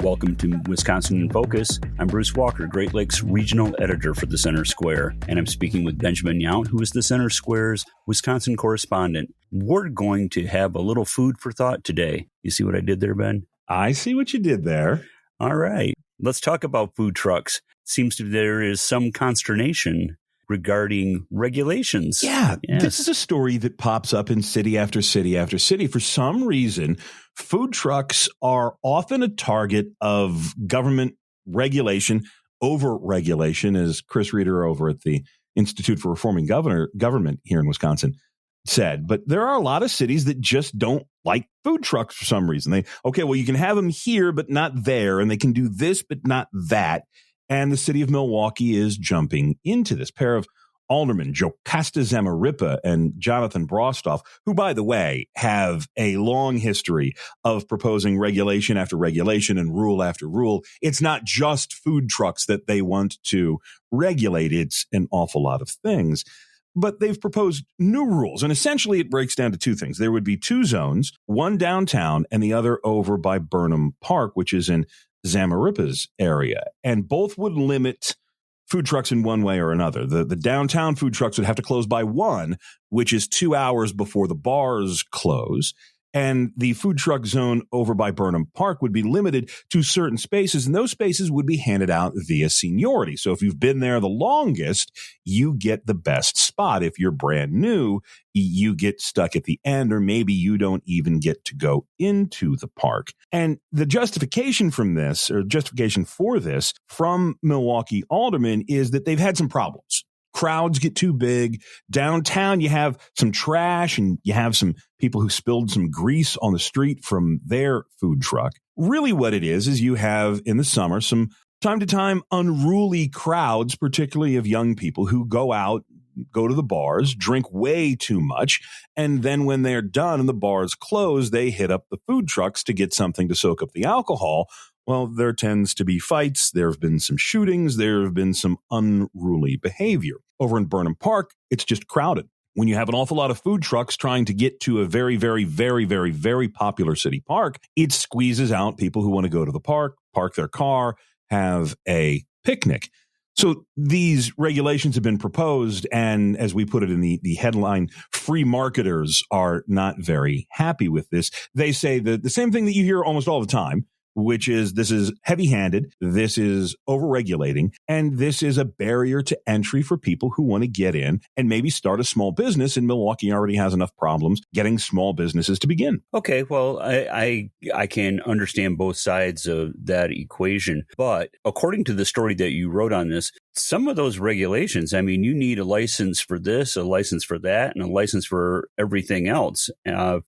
Welcome to Wisconsin in Focus. I'm Bruce Walker, Great Lakes Regional Editor for the Center Square, and I'm speaking with Benjamin Yount, who is the Center Square's Wisconsin correspondent. We're going to have a little food for thought today. You see what I did there, Ben? I see what you did there. All right. Let's talk about food trucks. Seems to be there is some consternation regarding regulations. Yeah, yes. This is a story that pops up in city after city after city. For some reason, food trucks are often a target of government regulation, over-regulation, as Chris Reeder over at the Institute for Reforming Government here in Wisconsin said. But there are a lot of cities that just don't like food trucks for some reason. You can have them here, but not there, and they can do this, but not that. And the city of Milwaukee is jumping into this. Pair of aldermen, Jocasta Zamarripa and Johnathon Brostoff, who, by the way, have a long history of proposing regulation after regulation and rule after rule. It's not just food trucks that they want to regulate. It's an awful lot of things. But they've proposed new rules, and essentially it breaks down to two things. There would be two zones, one downtown and the other over by Burnham Park, which is in Zamarripa's area, and both would limit food trucks in one way or another. The downtown food trucks would have to close by 1, which is 2 hours before the bars close. And the food truck zone over by Burnham Park would be limited to certain spaces, and those spaces would be handed out via seniority. So if you've been there the longest, you get the best spot. If you're brand new, you get stuck at the end, or maybe you don't even get to go into the park. And the justification for this from Milwaukee aldermen is that they've had some problems. Crowds get too big. Downtown, you have some trash and you have some people who spilled some grease on the street from their food truck. Really what it is you have in the summer some time to time unruly crowds, particularly of young people who go to the bars, drink way too much, and then when they're done and the bars close, they hit up the food trucks to get something to soak up the alcohol. Well, there tends to be fights. There have been some shootings. There have been some unruly behavior. Over in Burnham Park, it's just crowded. When you have an awful lot of food trucks trying to get to a very, very, very, very, very popular city park, it squeezes out people who want to go to the park, park their car, have a picnic. So these regulations have been proposed, and as we put it in the headline, free marketers are not very happy with this. They say the same thing that you hear almost all the time, which is this is heavy-handed, this is over-regulating, and this is a barrier to entry for people who want to get in and maybe start a small business. And Milwaukee already has enough problems getting small businesses to begin. Okay, well, I can understand both sides of that equation. But according to the story that you wrote on this, some of those regulations, I mean, you need a license for this, a license for that, and a license for everything else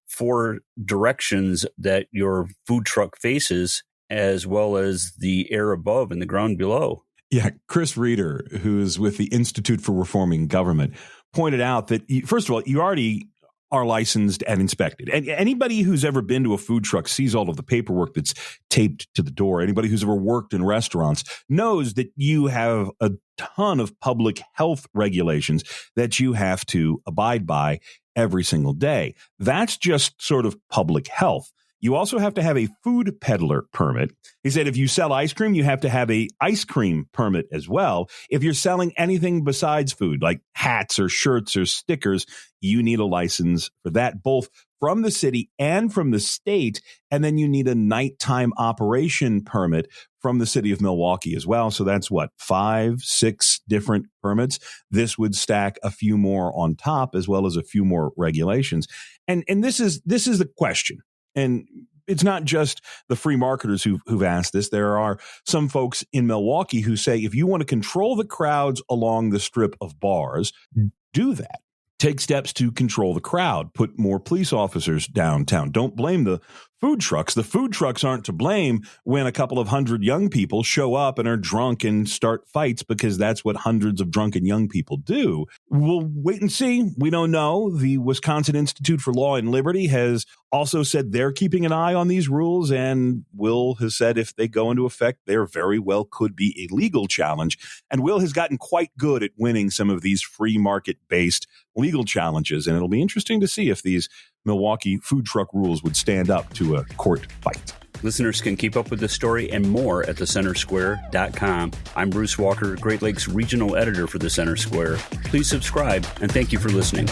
for directions that your food truck faces, as well as the air above and the ground below. Yeah, Chris Reeder, who's with the Institute for Reforming Government, pointed out that, first of all, you already are licensed and inspected. And anybody who's ever been to a food truck sees all of the paperwork that's taped to the door. Anybody who's ever worked in restaurants knows that you have a ton of public health regulations that you have to abide by every single day. That's just sort of public health. You also have to have a food peddler permit. He said if you sell ice cream, you have to have a ice cream permit as well. If you're selling anything besides food, like hats or shirts or stickers, you need a license for that, both from the city and from the state. And then you need a nighttime operation permit from the city of Milwaukee as well. So that's 5, 6 different permits. This would stack a few more on top, as well as a few more regulations. And this is the question. And it's not just the free marketers who've asked this. There are some folks in Milwaukee who say, if you want to control the crowds along the strip of bars, do that. Take steps to control the crowd. Put more police officers downtown. Don't blame the food trucks. The food trucks aren't to blame when a couple of hundred young people show up and are drunk and start fights, because that's what hundreds of drunken young people do. We'll wait and see. We don't know. The Wisconsin Institute for Law and Liberty has also said they're keeping an eye on these rules, and Will has said if they go into effect, there very well could be a legal challenge. And Will has gotten quite good at winning some of these free market-based legal challenges, and it'll be interesting to see if these Milwaukee food truck rules would stand up to a court fight. Listeners can keep up with this story and more at thecentersquare.com. I'm Bruce Walker, Great Lakes Regional Editor for The Center Square. Please subscribe, and thank you for listening.